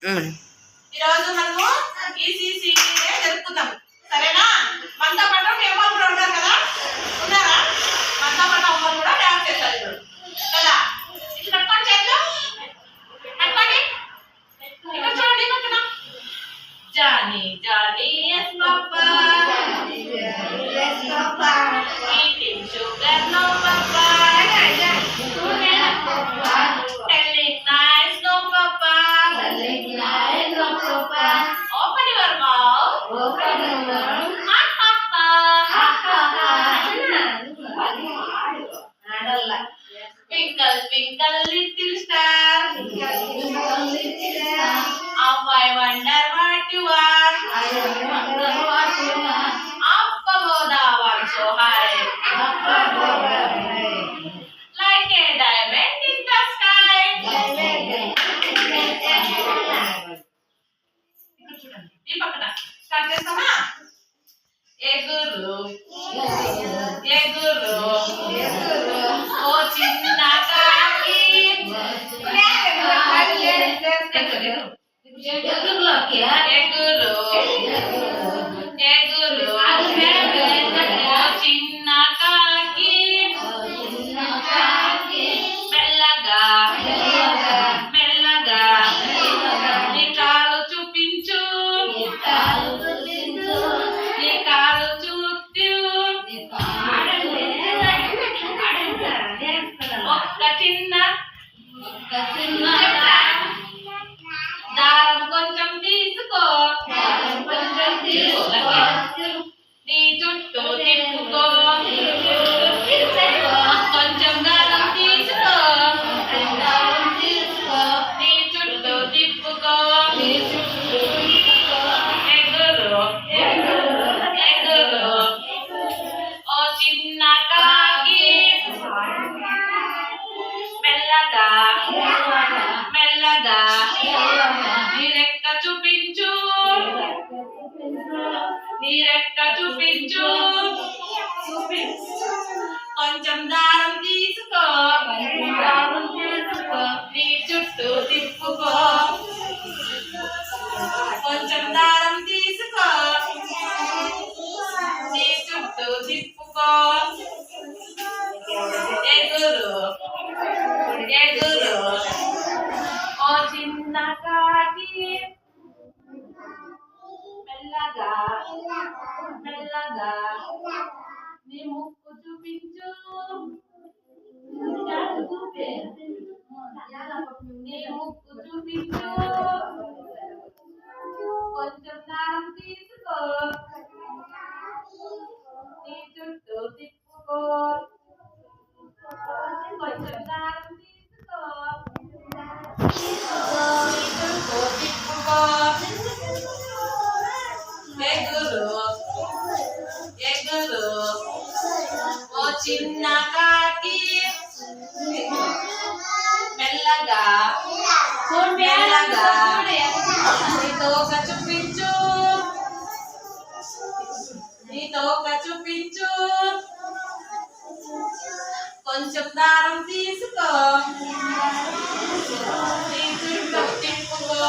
ఈరోజు మనము ఈసీసీ జరుపుకుందాం, సరేనా? మనతో పాటు అమ్మలు కూడా ఉంటారు కదా, ఉన్నారా? మనతో పాటు అమ్మలు కూడా డాన్స్ చేస్తారు ఇప్పుడు కదా. ఇది కట్టుకోండి, చేతిలో కట్టుకోండి. ఇక్కడ చూడండి, పక్కన Johnny Johnny yes papa, eating sugar no papa, telling nice no papa, open your mouth, ha ha ha, twinkle twinkle little star, how I wonder what you are, up above the world so high, like a diamond in the sky. ఈ పక్కన start చేస్తామా? ఎగురు ఎగురు ఓ చిన్న కాకి, ఎగురు ఎగురు ఓ చిన్న కాకి, మెల్లగా మెల్లగా నీ కాలు చూపించు, నీ కాలు చూస్తూ ఒక్క చిన్న దారం కొంచెం తీసుకో, నీ చుట్టూ తిప్పుకో, కొంచెం దారం తీసుకో, నీ చుట్టూ తిప్పుకో, ఎగురు ఎగురు ఓ చిన్న కాకి, మెల్లగా మెల్లగా నీ రెక్క చూపించు, నీ రెక్క చూపించు, కొంచెం దారం తీసుకో, నీ చుట్టూ తిప్పుకో, కొంచెం దారం తీసుకో, నీ చుట్టూ తిప్పుకో, ఎగురు ఎగురు ఓ చిన్న కాకి, మెల్లగా మెల్లగా నీ ముక్కు చూపించు, నీ ముక్కు చూపించు, కొంచెం దారం తీసుకో, నీ చుట్టూ తిప్పుకో, కొంచెం దారం తీసుకో, నీ చుట్టూ తిప్పుకో, ఎగురు ఎగురు ఓ చిన్న కాకి, మెల్లగా మెల్లగా నీ తోక చూపించు, నీ తోక చూపించు, కొంచెం దారం తీసుకో, నీ చుట్టూ తిప్పుకో.